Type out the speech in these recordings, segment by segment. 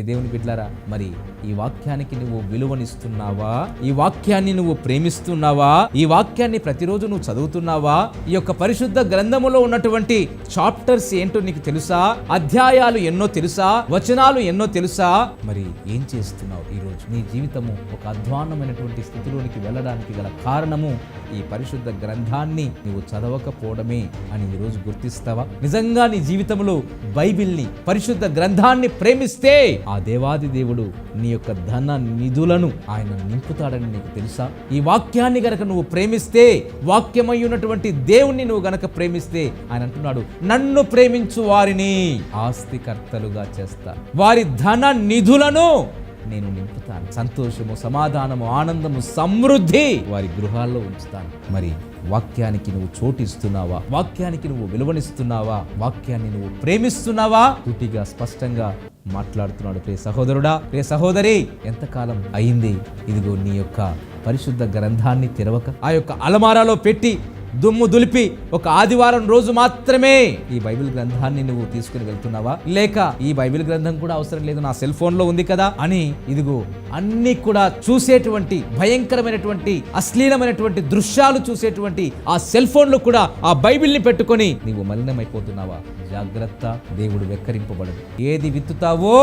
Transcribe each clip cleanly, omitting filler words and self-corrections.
దేవుని బిడ్డలారా, మరి ఈ వాక్యానికి నువ్వు విలువనిస్తున్నావా? ఈ వాక్యాన్ని నువ్వు ప్రేమిస్తున్నావా? ఈ వాక్యాన్ని ప్రతిరోజు నువ్వు చదువుతున్నావా? ఈ యొక్క పరిశుద్ధ గ్రంథములో ఉన్నటువంటి చాప్టర్స్ ఏంటో నీకు తెలుసా? అధ్యాయాలు ఎన్నో తెలుసా? వచనాలు ఎన్నో తెలుసా? మరి ఏం చేస్తున్నావు? ఈరోజు నీ జీవితము ఒక అధ్వాన్నమైనటువంటి స్థితిలోనికి వెళ్ళడానికి గల కారణము ఈ పరిశుద్ధ గ్రంథాన్ని నువ్వు చదవకపోవడమే అని ఈరోజు గుర్తిస్తావా? నిజంగా నీ జీవితంలో బైబిల్ని, పరిశుద్ధ గ్రంథాన్ని ప్రేమిస్తే ఆ దేవాది దేవుడు నీ యొక్క ధన నిధులను ఆయన నింపుతాడని నీకు తెలుసా? ఈ వాక్యాన్ని గనక నువ్వు ప్రేమిస్తే, వాక్యమై ఉన్నటువంటి దేవుణ్ణి నువ్వు గనక ప్రేమిస్తే, ఆయన అంటున్నాడు, నన్ను ప్రేమించు వారిని ఆస్తికర్తలుగా చేస్తా, వారి ధన నిధులను నేను నింపుతాను, సంతోషము, సమాధానము, ఆనందము, సమృద్ధి వారి గృహాల్లో ఉంచుతాను. మరి వాక్యానికి నువ్వు చోటిస్తున్నావా? వాక్యానికి నువ్వు విలువనిస్తున్నావా? వాక్యాన్ని నువ్వు ప్రేమిస్తున్నావా? పూర్తిగా స్పష్టంగా మాట్లాడుతున్నాడు. ప్రియ సహోదరుడా, ప్రియ సహోదరి, ఎంతకాలం అయింది ఇదిగో నీ యొక్క పరిశుద్ధ గ్రంథాన్ని తెరవక, ఆ యొక్క అలమారాలో పెట్టి దుమ్ము దులిపి ఒక ఆదివారం రోజు మాత్రమే ఈ బైబిల్ గ్రంథాన్ని నువ్వు తీసుకుని వెళ్తున్నావా? లేక ఈ బైబిల్ గ్రంథం కూడా అవసరం లేదు, నా సెల్ ఫోన్ లో ఉంది కదా అని ఇదిగో అన్ని కూడా చూసేటువంటి భయంకరమైనటువంటి అశ్లీలమైనటువంటి దృశ్యాలు చూసేటువంటి ఆ సెల్ ఫోన్ లో కూడా ఆ బైబిల్ని పెట్టుకొని నీవు మలినమైపోతున్నావా? జాగ్రత్త, దేవుడు వెక్కరింపబడదు. ఏది విత్తుతావో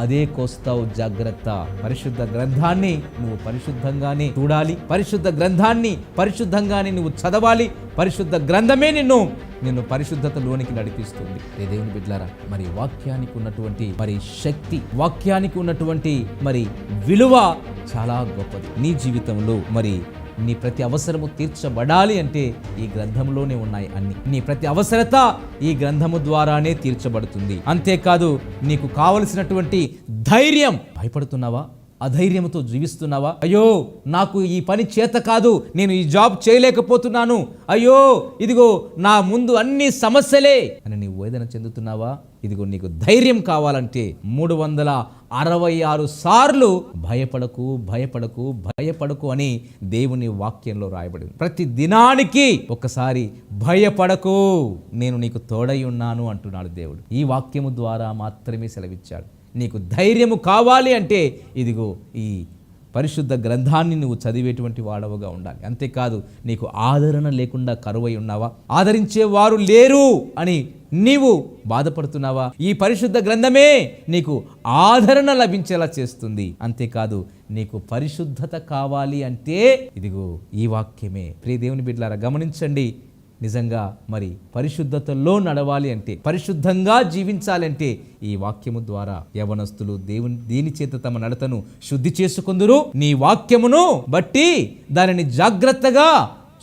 అదే కోస్తావు, జాగ్రత్త. పరిశుద్ధ గ్రంథాన్ని నువ్వు పరిశుద్ధంగానే చూడాలి, పరిశుద్ధ గ్రంథాన్ని పరిశుద్ధంగానే నువ్వు చదవాలి. పరిశుద్ధ గ్రంథమే నిన్ను పరిశుద్ధతలోనికి నడిపిస్తుంది. దేవుని బిడ్డలారా, మరి వాక్యానికి ఉన్నటువంటి మరి శక్తి, వాక్యానికి ఉన్నటువంటి మరి విలువ చాలా గొప్పది. నీ జీవితంలో మరి నీ ప్రతి అవసరము తీర్చబడాలి అంటే ఈ గ్రంథంలోనే ఉన్నాయి అన్ని. నీ ప్రతి అవసరత ఈ గ్రంథము ద్వారానే తీర్చబడుతుంది. అంతేకాదు, నీకు కావలసినటువంటి ధైర్యం. భయపడుతున్నావా? అధైర్యంతో జీవిస్తున్నావా? అయ్యో నాకు ఈ పని చేత కాదు, నేను ఈ జాబ్ చేయలేకపోతున్నాను, అయ్యో ఇదిగో నా ముందు అన్ని సమస్యలే అని నీవు వేదన చెందుతున్నావా? ఇదిగో నీకు ధైర్యం కావాలంటే 366 సార్లు భయపడకు, భయపడకు, భయపడకు అని దేవుని వాక్యంలో రాయబడింది. ప్రతి దినానికి ఒకసారి భయపడకు, నేను నీకు తోడై ఉన్నాను అంటున్నాడు దేవుడు. ఈ వాక్యము ద్వారా మాత్రమే సెలవిచ్చాడు. నీకు ధైర్యము కావాలి అంటే ఇదిగో ఈ పరిశుద్ధ గ్రంథాన్ని నువ్వు చదివేటువంటి వాడవుగా ఉండాలి. అంతేకాదు, నీకు ఆదరణ లేకుండా కరువై ఉన్నావా? ఆదరించేవారు లేరు అని నీవు బాధపడుతున్నావా? ఈ పరిశుద్ధ గ్రంథమే నీకు ఆదరణ లభించేలా చేస్తుంది. అంతేకాదు, నీకు పరిశుద్ధత కావాలి అంటే ఇదిగో ఈ వాక్యమే. ప్రియ దేవుని బిడ్డలారా, గమనించండి. నిజంగా మరి పరిశుద్ధతలో నడవాలి అంటే, పరిశుద్ధంగా జీవించాలంటే ఈ వాక్యము ద్వారా యవనస్తులు దీని చేత తమ నడతను శుద్ధి చేసుకొందురు. నీ వాక్యమును బట్టి దానిని జాగ్రత్తగా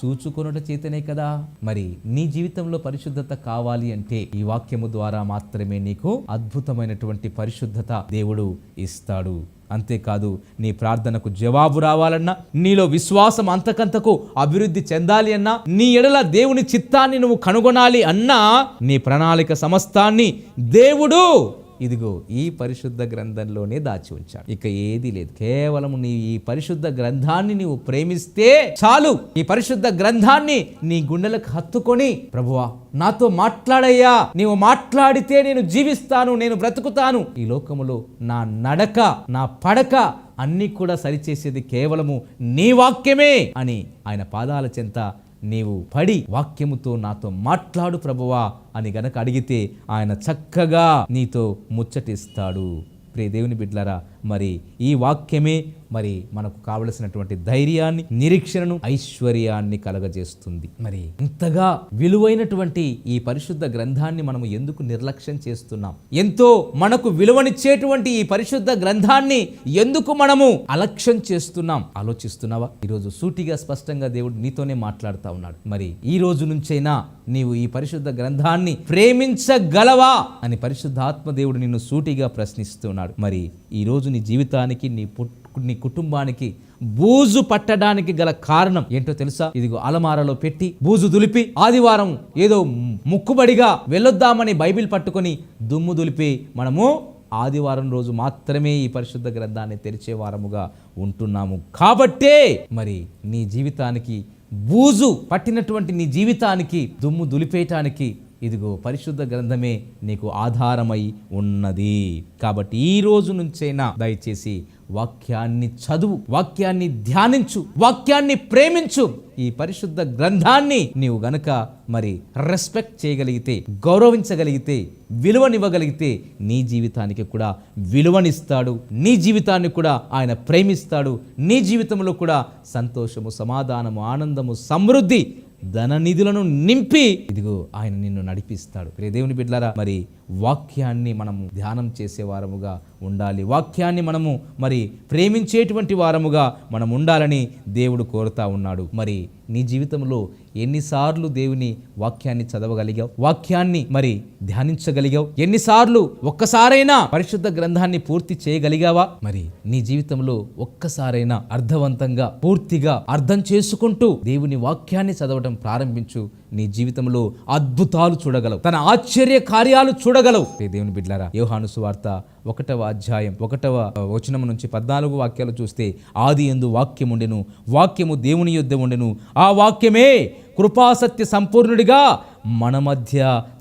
చూచుకొనుట చేతనే కదా. మరి నీ జీవితంలో పరిశుద్ధత కావాలి అంటే ఈ వాక్యము ద్వారా మాత్రమే నీకు అద్భుతమైనటువంటి పరిశుద్ధత దేవుడు ఇస్తాడు. అంతేకాదు, నీ ప్రార్థనకు జవాబు రావాలన్నా, నీలో విశ్వాసం అంతకంతకు అభివృద్ధి చెందాలి అన్నా, నీ ఎడల దేవుని చిత్తాన్ని నువ్వు కనుగొనాలి అన్నా, నీ ప్రణాళిక సమస్తాన్ని దేవుడు ఇదిగో ఈ పరిశుద్ధ గ్రంథంలోనే దాచి ఉంచాడు. ఇక ఏది లేదు. కేవలం నీ ఈ పరిశుద్ధ గ్రంథాన్ని నీవు ప్రేమిస్తే చాలు. ఈ పరిశుద్ధ గ్రంథాన్ని నీ గుండెలకు హత్తుకొని, ప్రభువా నాతో మాట్లాడయ్యా, నీవు మాట్లాడితే నేను జీవిస్తాను, నేను బ్రతుకుతాను, ఈ లోకములో నా నడక, నా పడక అన్నీ కూడా సరిచేసేది కేవలము నీ వాక్యమే అని ఆయన పాదాల చెంత నీవు పడి వాక్యముతో నాతో మాట్లాడు ప్రభువా అని గనక అడిగితే ఆయన చక్కగా నీతో ముచ్చటిస్తాడు. ప్రియ దేవుని బిడ్డలారా, మరి ఈ వాక్యమే మరి మనకు కావలసినటువంటి ధైర్యాన్ని, నిరీక్షణను, ఐశ్వర్యాన్ని కలగజేస్తుంది. మరి ఇంతగా విలువైనటువంటి ఈ పరిశుద్ధ గ్రంథాన్ని మనము ఎందుకు నిర్లక్ష్యం చేస్తున్నాం? ఎంతో మనకు విలువనిచ్చేటువంటి ఈ పరిశుద్ధ గ్రంథాన్ని ఎందుకు మనము అలక్ష్యం చేస్తున్నాం? ఆలోచిస్తున్నావా? ఈరోజు సూటిగా స్పష్టంగా దేవుడు నీతోనే మాట్లాడుతూ ఉన్నాడు. మరి ఈ రోజు నుంచైనా నీవు ఈ పరిశుద్ధ గ్రంథాన్ని ప్రేమించగలవా అని పరిశుద్ధాత్మ దేవుడు నిన్ను సూటిగా ప్రశ్నిస్తున్నాడు. మరి ఈ రోజు నీ జీవితానికి, నీ కుటుంబానికి బూజు పట్టడానికి గల కారణం ఏంటో తెలుసా? ఇదిగో అలమారలో పెట్టి బూజు దులిపి ఆదివారం ఏదో ముక్కుబడిగా వెళ్ళొద్దామని బైబిల్ పట్టుకొని దుమ్ము దులిపి మనము ఆదివారం రోజు మాత్రమే ఈ పరిశుద్ధ గ్రంథాన్ని తెరిచే వారముగా ఉంటున్నాము. కాబట్టే మరి నీ జీవితానికి బూజు పట్టినటువంటి నీ జీవితానికి దుమ్ము దులిపేయటానికి ఇదిగో పరిశుద్ధ గ్రంథమే నీకు ఆధారమై ఉన్నది. కాబట్టి ఈ రోజు నుంచైనా దయచేసి వాక్యాన్ని చదువు, వాక్యాన్ని ధ్యానించు, వాక్యాన్ని ప్రేమించు. ఈ పరిశుద్ధ గ్రంథాన్ని నీవు గనక మరి రెస్పెక్ట్ చేయగలిగితే, గౌరవించగలిగితే, విలువనివ్వగలిగితే నీ జీవితానికి కూడా విలువనిస్తాడు. నీ జీవితాన్ని కూడా ఆయన ప్రేమిస్తాడు. నీ జీవితంలో కూడా సంతోషము, సమాధానము, ఆనందము, సమృద్ధి, ధన నిధులను నింపి ఇదిగో ఆయన నిన్ను నడిపిస్తాడు. దేవుని బిడ్డలారా, మరి వాక్యాన్ని మనము ధ్యానం చేసే వారముగా ఉండాలి. వాక్యాన్ని మనము మరి ప్రేమించేటువంటి వారముగా మనం ఉండాలని దేవుడు కోరుతా ఉన్నాడు. మరి నీ జీవితంలో ఎన్నిసార్లు దేవుని వాక్యాన్ని చదవగలిగావు? వాక్యాన్ని మరి ధ్యానించగలిగావు? ఎన్నిసార్లు ఒక్కసారైనా పరిశుద్ధ గ్రంథాన్ని పూర్తి చేయగలిగావా? మరి నీ జీవితంలో ఒక్కసారైనా అర్థవంతంగా పూర్తిగా అర్థం చేసుకుంటూ దేవుని వాక్యాన్ని చదవడం ప్రారంభించు. నీ జీవితంలో అద్భుతాలు చూడగలవు, తన ఆశ్చర్య కార్యాలు చూడగలవు. దేవుని బిడ్డలారా, యోహాను సువార్త 1వ అధ్యాయం 1వ వచనం నుంచి 14 వాక్యాలు చూస్తే, ఆది యందు వాక్యం ఉండెను, వాక్యము దేవుని యొద్ద ఉండెను, ఆ వాక్యమే కృపాసత్య సంపూర్ణుడిగా మన మధ్య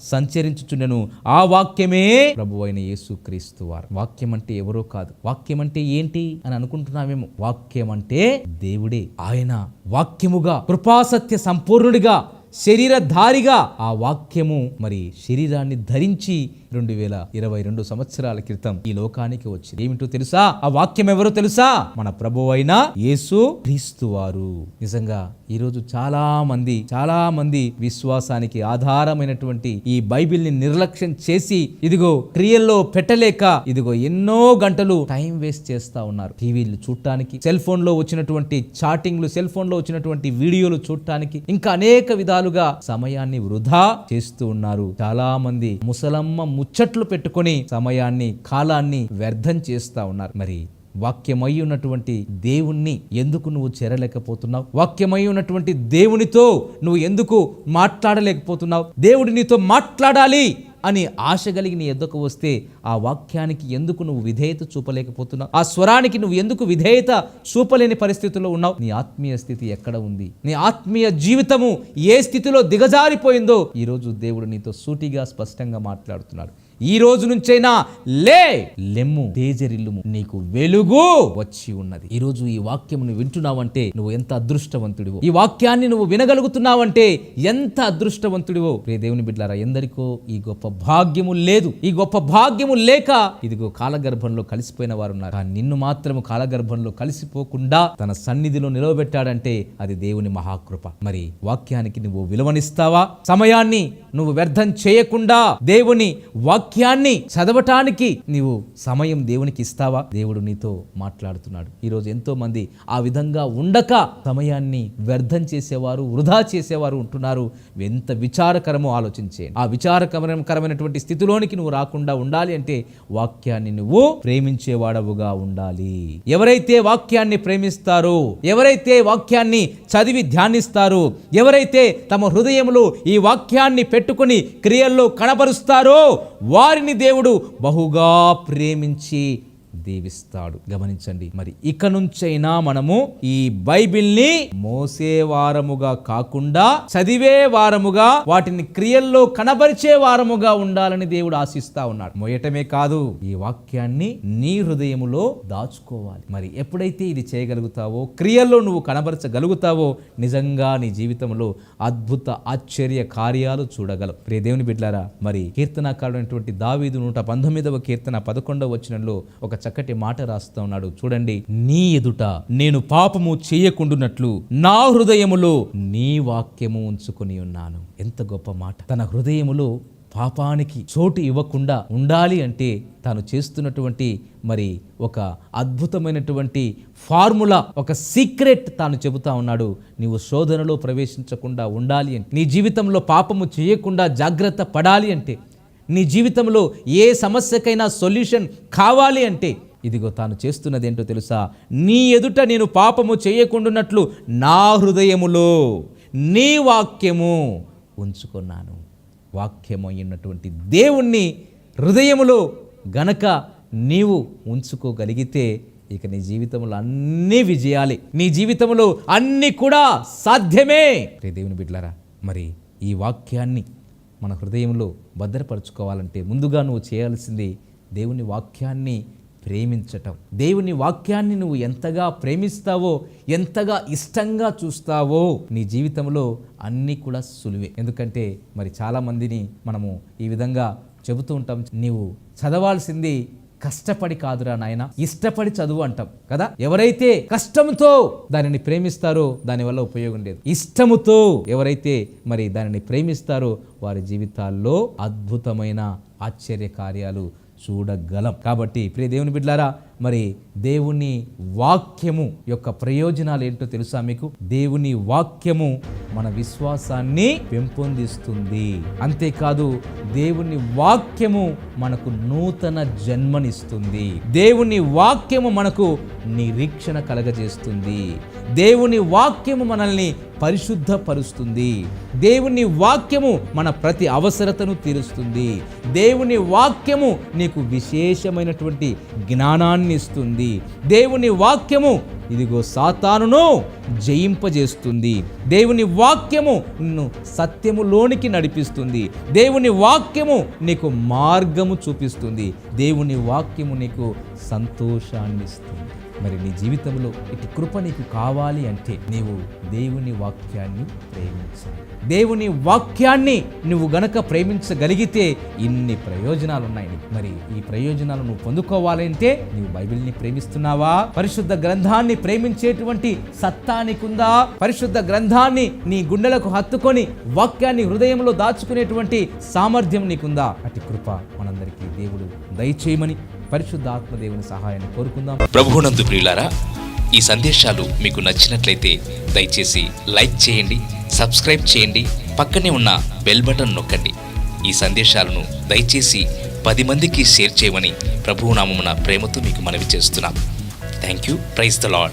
సంచరించుచుండెను, ఆ వాక్యమే ప్రభు అయిన యేసుక్రీస్తు వారు. వాక్యం అంటే ఎవరో కాదు. వాక్యం అంటే ఏంటి అని అనుకుంటున్నామేమో. వాక్యం అంటే దేవుడే. ఆయన వాక్యముగా కృపాసత్య సంపూర్ణుడిగా శరీరధారిగా ఆ వాక్యము మరి శరీరాన్ని ధరించి 2022 సంవత్సరాల క్రితం ఈ లోకానికి వచ్చింది. ఏమిటో తెలుసా? ఆ వాక్యం ఎవరో తెలుసా? మన ప్రభువు అయిన యేసు క్రీస్తు వారు. నిజంగా ఈరోజు చాలా మంది విశ్వాసానికి ఆధారమైనటువంటి ఈ బైబిల్ని నిర్లక్ష్యం చేసి ఇదిగో క్రియల్లో పెట్టలేక ఇదిగో ఎన్నో గంటలు టైం వేస్ట్ చేస్తా ఉన్నారు. టీవీలు చూడటానికి, సెల్ ఫోన్ లో వచ్చినటువంటి చాటింగ్లు, సెల్ ఫోన్ లో వచ్చినటువంటి వీడియోలు చూడటానికి, ఇంకా అనేక విధాలుగా సమయాన్ని వృధా చేస్తూ ఉన్నారు. చాలా మంది ముసలమ్మ ముచ్చట్లు పెట్టుకొని సమయాన్ని, కాలాన్ని వ్యర్థం చేస్తా ఉన్నారు. మరి వాక్యమై ఉన్నటువంటి దేవుణ్ణి ఎందుకు నువ్వు చేరలేకపోతున్నావు? వాక్యమై ఉన్నటువంటి దేవునితో నువ్వు ఎందుకు మాట్లాడలేకపోతున్నావు? దేవుడు నీతో మాట్లాడాలి అని ఆశ కలిగి నీ ఎద్దకు వస్తే ఆ వాక్యానికి ఎందుకు నువ్వు విధేయత చూపలేకపోతున్నావు? ఆ స్వరానికి నువ్వు ఎందుకు విధేయత చూపలేని పరిస్థితుల్లో ఉన్నావు? నీ ఆత్మీయ స్థితి ఎక్కడ ఉంది? నీ ఆత్మీయ జీవితము ఏ స్థితిలో దిగజారిపోయిందో ఈరోజు దేవుడు నీతో సూటిగా స్పష్టంగా మాట్లాడుతున్నాడు. ఈ రోజు నుంచైనా లెమ్ము, తేజరిల్లుము, నీకు వెలుగు వచ్చి ఉన్నది. ఈ రోజు ఈ వాక్యం నువ్వు వింటున్నావంటే నువ్వు ఎంత అదృష్టవంతుడివో. ఈ వాక్యాన్ని నువ్వు వినగలుగుతున్నావంటే ఎంత అదృష్టవంతుడివో. దేవుని బిడ్డలారా, ఎందరికో ఈ గొప్ప భాగ్యము లేదు. ఈ గొప్ప భాగ్యము లేక ఇదిగో కాలగర్భంలో కలిసిపోయిన వారు ఉన్నారు. కానీ నిన్ను మాత్రము కాలగర్భంలో కలిసిపోకుండా తన సన్నిధిలో నిలవబెట్టాడంటే అది దేవుని మహాకృప. మరి వాక్యానికి నువ్వు విలువనిస్తావా? సమయాన్ని నువ్వు వ్యర్థం చేయకుండా దేవుని వాక్యాన్ని చదవటానికి నీవు సమయం దేవునికి ఇస్తావా? దేవుడు నీతో మాట్లాడుతున్నాడు. ఈరోజు ఎంతో మంది ఆ విధంగా ఉండక సమయాన్ని వ్యర్థం చేసేవారు, వృధా చేసేవారు ఉంటున్నారు. ఎంత విచారకరమో ఆలోచించేయండి. ఆ విచారకరమైనటువంటి స్థితిలోనికి నువ్వు రాకుండా ఉండాలి అంటే వాక్యాన్ని నువ్వు ప్రేమించేవాడవుగా ఉండాలి. ఎవరైతే వాక్యాన్ని ప్రేమిస్తారో, ఎవరైతే వాక్యాన్ని చదివి ధ్యానిస్తారో, ఎవరైతే తమ హృదయంలో ఈ వాక్యాన్ని పెట్టుకుని క్రియల్లో కనబరుస్తారో వారిని దేవుడు బహుగా ప్రేమించి దీవిస్తాడు. గమనించండి. మరి ఇక నుంచైనా మనము ఈ బైబిల్ని మోసే వారముగా కాకుండా చదివే వారముగా, వాటిని క్రియల్లో కనబరిచే వారముగా ఉండాలని దేవుడు ఆశిస్తా ఉన్నాడు. మోయటమే కాదు, ఈ వాక్యాన్ని నీ హృదయములో దాచుకోవాలి. మరి ఎప్పుడైతే ఇది చేయగలుగుతావో, క్రియల్లో నువ్వు కనబరచగలుగుతావో, నిజంగా నీ జీవితంలో అద్భుత ఆశ్చర్య కార్యాలు చూడగలవు. ప్రియ దేవుని బిడ్డలారా, మరి కీర్తనాకారుడైనటువంటి దావీదు 119వ కీర్తన 11వ వచనంలో ఒక చక్కటి మాట రాస్తా ఉన్నాడు. చూడండి. నీ ఎదుట నేను పాపము చేయకుండునట్లు నా హృదయములో నీ వాక్యము ఉంచుకొని ఉన్నాను. ఎంత గొప్ప మాట! తన హృదయములో పాపానికి చోటు ఇవ్వకుండా ఉండాలి అంటే తాను చేస్తున్నటువంటి మరి ఒక అద్భుతమైనటువంటి ఫార్ములా, ఒక సీక్రెట్ తాను చెబుతా ఉన్నాడు. నీవు శోధనలో ప్రవేశించకుండా ఉండాలి అంటే, నీ జీవితంలో పాపము చేయకుండా జాగ్రత్త పడాలి అంటే, నీ జీవితంలో ఏ సమస్యకైనా సొల్యూషన్ కావాలి అంటే ఇదిగో తాను చేస్తున్నది ఏంటో తెలుసా? నీ ఎదుట నేను పాపము చేయకుండానట్లు నా హృదయములో నీ వాక్యము ఉంచుకున్నాను. వాక్యము అయినటువంటి దేవుణ్ణి హృదయములో గనక నీవు ఉంచుకోగలిగితే ఇక నీ జీవితంలో అన్ని విజయాలే, నీ జీవితంలో అన్ని కూడా సాధ్యమే. దేవుని బిడ్డలారా, మరి ఈ వాక్యాన్ని మన హృదయంలో భద్రపరచుకోవాలంటే ముందుగా నువ్వు చేయాల్సింది దేవుని వాక్యాన్ని ప్రేమించటం. దేవుని వాక్యాన్ని నువ్వు ఎంతగా ప్రేమిస్తావో, ఎంతగా ఇష్టంగా చూస్తావో నీ జీవితంలో అన్నీ కూడా సులువే. ఎందుకంటే మరి చాలామందిని మనము ఈ విధంగా చెబుతూ ఉంటాం, నీవు చదవాల్సింది కష్టపడి కాదురా నాయన, ఇష్టపడి చదువు అంటాం కదా. ఎవరైతే కష్టంతో దానిని ప్రేమిస్తారో దానివల్ల ఉపయోగం లేదు. ఇష్టముతో ఎవరైతే మరి దానిని ప్రేమిస్తారో వారి జీవితాల్లో అద్భుతమైన ఆశ్చర్య కార్యాలు చూడగలం. కాబట్టి ప్రియ దేవుని బిడ్డలారా, మరి దేవుని వాక్యము యొక్క ప్రయోజనాలు ఏంటో తెలుసా మీకు? దేవుని వాక్యము మన విశ్వాసాన్ని పెంపొందిస్తుంది. అంతేకాదు దేవుని వాక్యము మనకు నూతన జన్మనిస్తుంది. దేవుని వాక్యము మనకు నిరీక్షణ కలగజేస్తుంది. దేవుని వాక్యము మనల్ని పరిశుద్ధపరుస్తుంది. దేవుని వాక్యము మన ప్రతి అవసరతను తీరుస్తుంది. దేవుని వాక్యము నీకు విశేషమైనటువంటి జ్ఞానాన్ని ఇస్తుంది. దేవుని వాక్యము ఇదిగో సాతానును జయింపజేస్తుంది. దేవుని వాక్యము నిన్ను సత్యములోనికి నడిపిస్తుంది. దేవుని వాక్యము నీకు మార్గము చూపిస్తుంది. దేవుని వాక్యము నీకు సంతోషాన్ని ఇస్తుంది. మరి నీ జీవితంలో ఇటు కృప నీకు కావాలి అంటే నీవు దేవుని వాక్యాన్ని ప్రేమించాలి. దేవుని వాక్యాన్ని నువ్వు గనక ప్రేమించగలిగితే ఇన్ని ప్రయోజనాలు ఉన్నాయి. మరి ఈ ప్రయోజనాలు నువ్వు పొందుకోవాలంటే నీవు బైబిల్ని ప్రేమిస్తున్నావా? పరిశుద్ధ గ్రంథాన్ని ప్రేమించేటువంటి సత్తా నీకుందా? పరిశుద్ధ గ్రంథాన్ని నీ గుండెలకు హత్తుకొని వాక్యాన్ని హృదయంలో దాచుకునేటువంటి సామర్థ్యం నీకుందా? అటు కృప మనందరికీ దేవుడు దయచేయమని పరిశుద్ధ ఆత్మదేవుని సహాయాన్ని కోరుకుందాం. ప్రభువునందు ప్రియులారా, ఈ సందేశాలు మీకు నచ్చినట్లయితే దయచేసి లైక్ చేయండి, సబ్స్క్రైబ్ చేయండి, పక్కనే ఉన్న బెల్ బటన్ నొక్కండి. ఈ సందేశాలను దయచేసి 10 మందికి షేర్ చేయమని ప్రభువు నామమున ప్రేమతో మీకు మనవి చేస్తున్నాం. Thank you. Praise the lord.